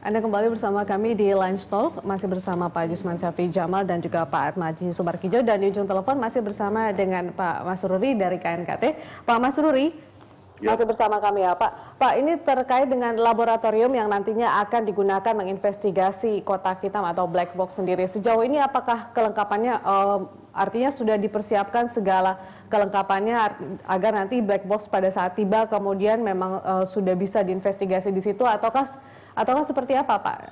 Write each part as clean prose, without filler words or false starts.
Anda kembali bersama kami di Lunch Talk, masih bersama Pak Yusman Syafi'i Jamal dan juga Pak Atmaji Subarkijo, dan di ujung telepon masih bersama dengan Pak Masruri dari KNKT. Pak Masruri, masih bersama kami ya Pak. Pak, ini terkait dengan laboratorium yang nantinya akan digunakan menginvestigasi kotak hitam atau black box sendiri. Sejauh ini apakah kelengkapannya artinya sudah dipersiapkan segala kelengkapannya agar nanti black box pada saat tiba kemudian memang sudah bisa diinvestigasi di situ, ataukah seperti apa Pak?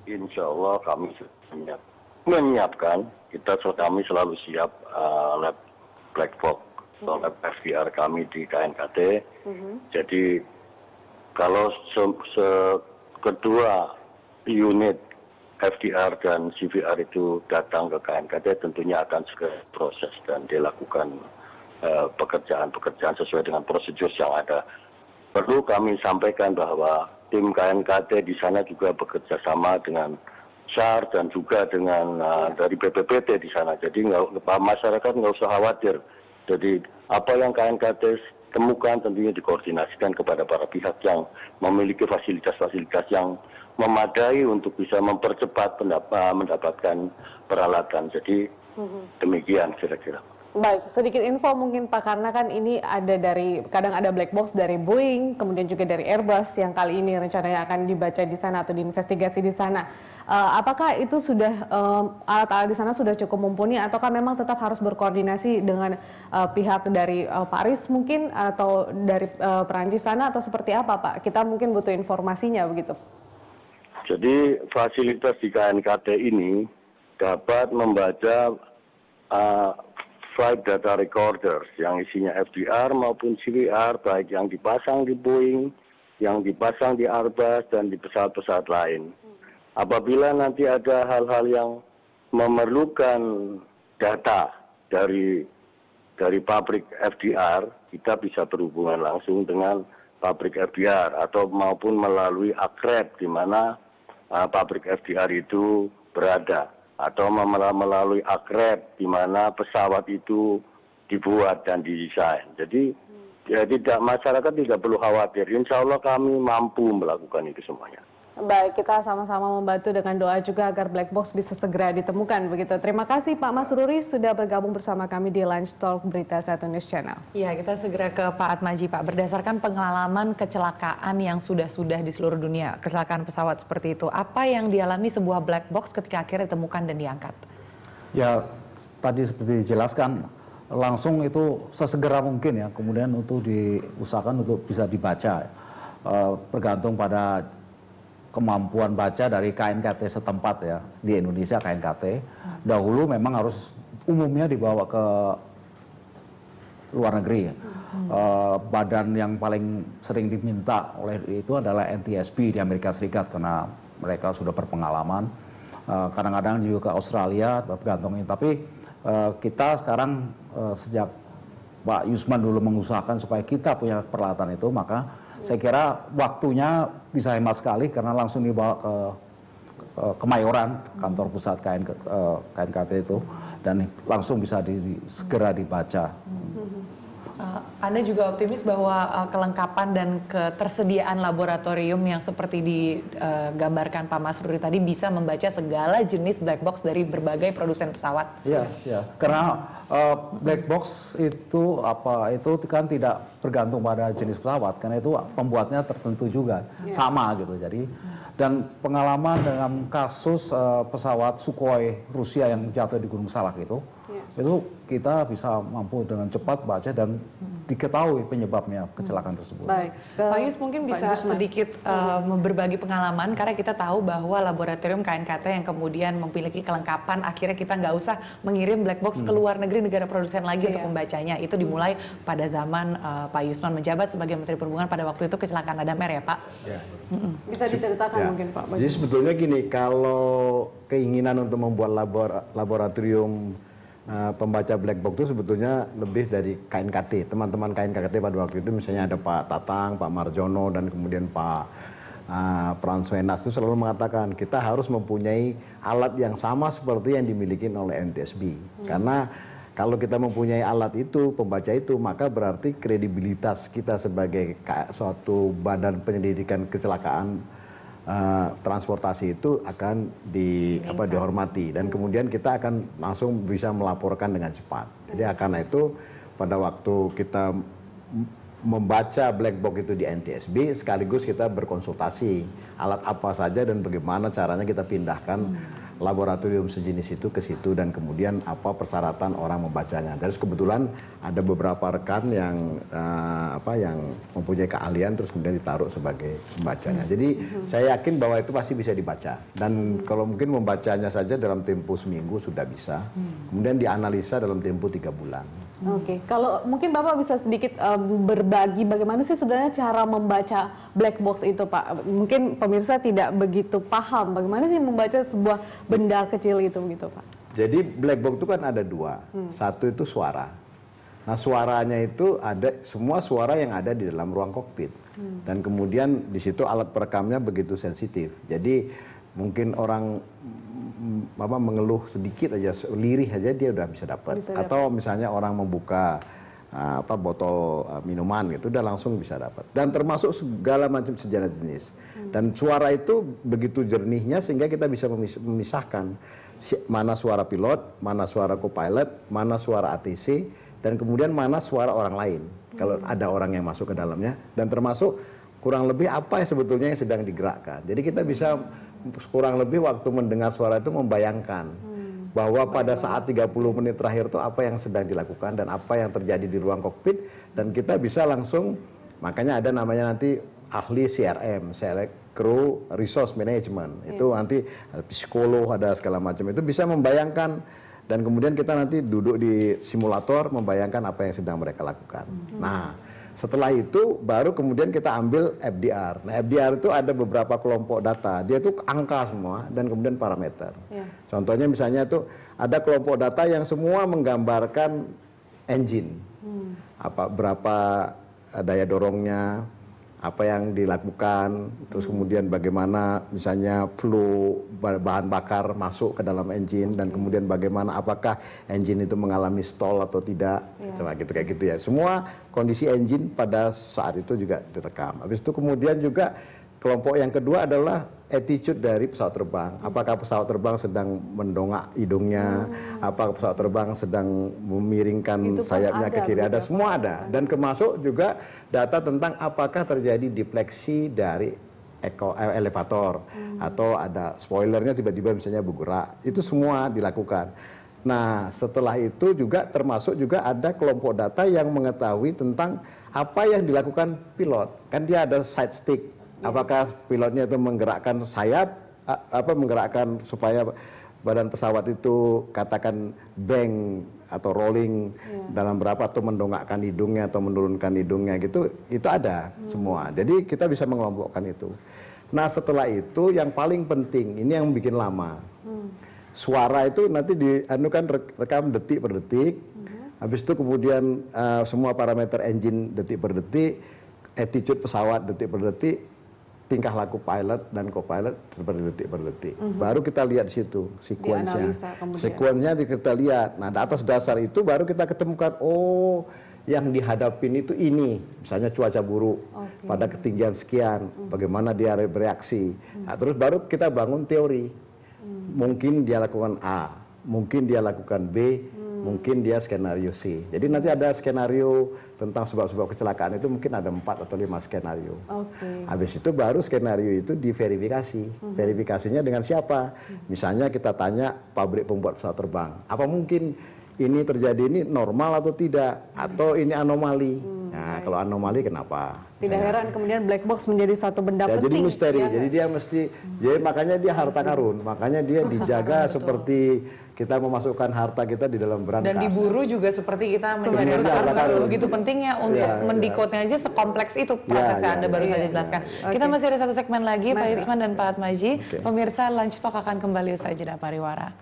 Insya Allah kami menyiapkan, kami selalu siap lab black box atau lab FDR kami di KNKT. Jadi kalau kedua unit FDR dan CVR itu datang ke KNKT, tentunya akan segera proses dan dilakukan pekerjaan-pekerjaan sesuai dengan prosedur yang ada. Perlu kami sampaikan bahwa tim KNKT di sana juga bekerja sama dengan SAR dan juga dengan dari BPPT di sana. Jadi masyarakat nggak usah khawatir. Jadi apa yang KNKT temukan tentunya dikoordinasikan kepada para pihak yang memiliki fasilitas-fasilitas yang memadai untuk bisa mempercepat mendapatkan peralatan. Jadi demikian kira-kira. Baik, sedikit info mungkin Pak, karena kan ini ada kadang ada black box dari Boeing, kemudian juga dari Airbus yang kali ini rencananya akan dibaca di sana atau diinvestigasi di sana. Apakah itu sudah alat-alat di sana sudah cukup mumpuni, ataukah memang tetap harus berkoordinasi dengan pihak dari Paris mungkin atau dari Perancis sana, atau seperti apa Pak? Kita mungkin butuh informasinya begitu. Jadi fasilitas di KNKT ini dapat membaca flight data recorders yang isinya FDR maupun CVR, baik yang dipasang di Boeing, yang dipasang di Airbus, dan di pesawat-pesawat lain. Apabila nanti ada hal-hal yang memerlukan data dari pabrik FDR, kita bisa berhubungan langsung dengan pabrik FDR atau maupun melalui Akrab di mana pabrik FDR itu berada, atau melalui Akrab di mana pesawat itu dibuat dan didesain. Jadi masyarakat tidak perlu khawatir. Insya Allah kami mampu melakukan itu semuanya. Baik, kita sama-sama membantu dengan doa juga agar black box bisa segera ditemukan begitu. Terima kasih Pak Masruri sudah bergabung bersama kami di Lunch Talk Berita 1 News Channel. Iya, kita segera ke Pak Atmaji, Pak. Berdasarkan pengalaman kecelakaan yang sudah di seluruh dunia, kecelakaan pesawat seperti itu, apa yang dialami sebuah black box ketika akhirnya ditemukan dan diangkat? Ya, tadi seperti dijelaskan, langsung itu sesegera mungkin ya, kemudian untuk diusahakan untuk bisa dibaca. Bergantung pada kemampuan baca dari KNKT setempat ya, di Indonesia KNKT. Dahulu memang harus umumnya dibawa ke luar negeri. Badan yang paling sering diminta oleh itu adalah NTSB di Amerika Serikat karena mereka sudah berpengalaman. Kadang-kadang juga ke Australia bergantungin. Tapi kita sekarang sejak Pak Yusman dulu mengusahakan supaya kita punya peralatan itu, maka saya kira waktunya bisa hemat sekali karena langsung dibawa ke Kemayoran, kantor pusat KNKT itu, dan langsung bisa segera dibaca. Anda juga optimis bahwa kelengkapan dan ketersediaan laboratorium yang seperti digambarkan Pak Masruri tadi bisa membaca segala jenis black box dari berbagai produsen pesawat? Iya, ya. Karena black box itu kan tidak bergantung pada jenis pesawat, karena itu pembuatnya tertentu juga, sama gitu. Jadi dan pengalaman dengan kasus pesawat Sukhoi Rusia yang jatuh di Gunung Salak itu kita bisa mampu dengan cepat baca dan diketahui penyebabnya kecelakaan tersebut. Baik, Pak Yus mungkin bisa sedikit berbagi pengalaman, karena kita tahu bahwa laboratorium KNKT yang kemudian memiliki kelengkapan, akhirnya kita nggak usah mengirim black box ke luar negeri, negara produsen lagi untuk membacanya. Itu dimulai pada zaman Pak Yusman menjabat sebagai Menteri Perhubungan pada waktu itu kecelakaan Adam Air ya Pak? Ya. Bisa diceritakan mungkin Pak? Jadi sebetulnya gini, kalau keinginan untuk membuat laboratorium pembaca black box itu sebetulnya lebih dari KNKT. Teman-teman KNKT pada waktu itu misalnya ada Pak Tatang, Pak Marjono, dan kemudian Pak Pranswenas itu selalu mengatakan kita harus mempunyai alat yang sama seperti yang dimiliki oleh NTSB. Karena kalau kita mempunyai alat itu, pembaca itu, maka berarti kredibilitas kita sebagai suatu badan penyelidikan kecelakaan transportasi itu akan dihormati dan kemudian kita akan langsung bisa melaporkan dengan cepat. Jadi karena itu pada waktu kita membaca black box itu di NTSB sekaligus kita berkonsultasi alat apa saja dan bagaimana caranya kita pindahkan laboratorium sejenis itu ke situ dan kemudian apa persyaratan orang membacanya. Terus kebetulan ada beberapa rekan yang yang mempunyai keahlian terus kemudian ditaruh sebagai pembacanya. Jadi saya yakin bahwa itu pasti bisa dibaca dan kalau mungkin membacanya saja dalam tempo seminggu sudah bisa. Kemudian dianalisa dalam tempo 3 bulan. Oke, kalau mungkin Bapak bisa sedikit berbagi bagaimana sih sebenarnya cara membaca black box itu, Pak? Mungkin pemirsa tidak begitu paham bagaimana sih membaca sebuah benda kecil itu begitu, Pak. Jadi black box itu kan ada 2. Satu itu suara. Nah, suaranya itu ada semua suara yang ada di dalam ruang kokpit. Dan kemudian di situ alat perekamnya begitu sensitif. Jadi mungkin orang mengeluh sedikit aja, lirih aja dia udah bisa dapat. Atau misalnya orang membuka botol minuman gitu, udah langsung bisa dapat. Dan termasuk segala macam sejenis. Dan suara itu begitu jernihnya sehingga kita bisa memisahkan mana suara pilot, mana suara co-pilot, mana suara ATC, dan kemudian mana suara orang lain. Kalau ada orang yang masuk ke dalamnya, dan termasuk kurang lebih apa yang sebetulnya yang sedang digerakkan. Jadi kita bisa kurang lebih waktu mendengar suara itu membayangkan bahwa pada saat 30 menit terakhir itu apa yang sedang dilakukan dan apa yang terjadi di ruang kokpit dan kita bisa langsung, makanya ada namanya nanti ahli CRM, Crew Resource Management, itu nanti ada psikolog, ada segala macam, itu bisa membayangkan dan kemudian kita nanti duduk di simulator membayangkan apa yang sedang mereka lakukan. Nah, setelah itu baru kemudian kita ambil FDR. Nah, FDR itu ada beberapa kelompok data. Dia itu angka semua dan kemudian parameter. Contohnya misalnya itu ada kelompok data yang semua menggambarkan engine. Berapa daya dorongnya, apa yang dilakukan, terus kemudian bagaimana misalnya flow bahan bakar masuk ke dalam engine dan kemudian bagaimana apakah engine itu mengalami stall atau tidak, kayak gitu ya. Semua kondisi engine pada saat itu juga direkam. Habis itu kemudian juga kelompok yang kedua adalah attitude dari pesawat terbang. Apakah pesawat terbang sedang mendongak hidungnya, apakah pesawat terbang sedang memiringkan sayapnya ke kiri, ada semua ada. Dan termasuk juga data tentang apakah terjadi defleksi dari elevator atau ada spoilernya tiba-tiba misalnya bergerak. Itu semua dilakukan. Nah, setelah itu juga termasuk juga ada kelompok data yang mengetahui tentang apa yang dilakukan pilot. Kan dia ada side stick. Apakah pilotnya itu menggerakkan sayap, menggerakkan supaya badan pesawat itu katakan bank atau rolling dalam berapa, atau mendongakkan hidungnya atau menurunkan hidungnya gitu, itu ada semua. Jadi kita bisa mengelompokkan itu. Nah, setelah itu yang paling penting, ini yang bikin lama. Suara itu nanti dianukan rekam detik per detik. Habis itu kemudian semua parameter engine detik per detik, attitude pesawat detik per detik, tingkah laku pilot dan co-pilot detik per detik. Baru kita lihat di situ sekuensnya. Sekuensnya kita lihat. Nah, di atas dasar itu baru kita ketemukan, oh, yang dihadapin itu ini. Misalnya cuaca buruk pada ketinggian sekian, bagaimana dia bereaksi. Nah, terus baru kita bangun teori. Mungkin dia lakukan A, mungkin dia lakukan B, mungkin dia skenario C. Jadi nanti ada skenario tentang sebab-sebab kecelakaan itu mungkin ada 4 atau 5 skenario. Habis itu baru skenario itu diverifikasi. Verifikasinya dengan siapa? Misalnya kita tanya pabrik pembuat pesawat terbang. Apa mungkin ini terjadi ini normal atau tidak? Atau ini anomali? Nah, kalau anomali kenapa? Tidak heran kemudian black box menjadi satu benda penting. Jadi misteri. Jadi dia mesti, jadi makanya dia harta karun. Makanya dia dijaga seperti kita memasukkan harta kita di dalam berangkas. Dan diburu juga seperti kita mencari harta karun. Begitu pentingnya untuk mendekode aja sekompleks itu prosesnya Anda baru saja jelaskan. Kita masih ada satu segmen lagi, Pak Yusman dan Pak Atmaji. Pemirsa Lunch Talk akan kembali usai jeda pariwara.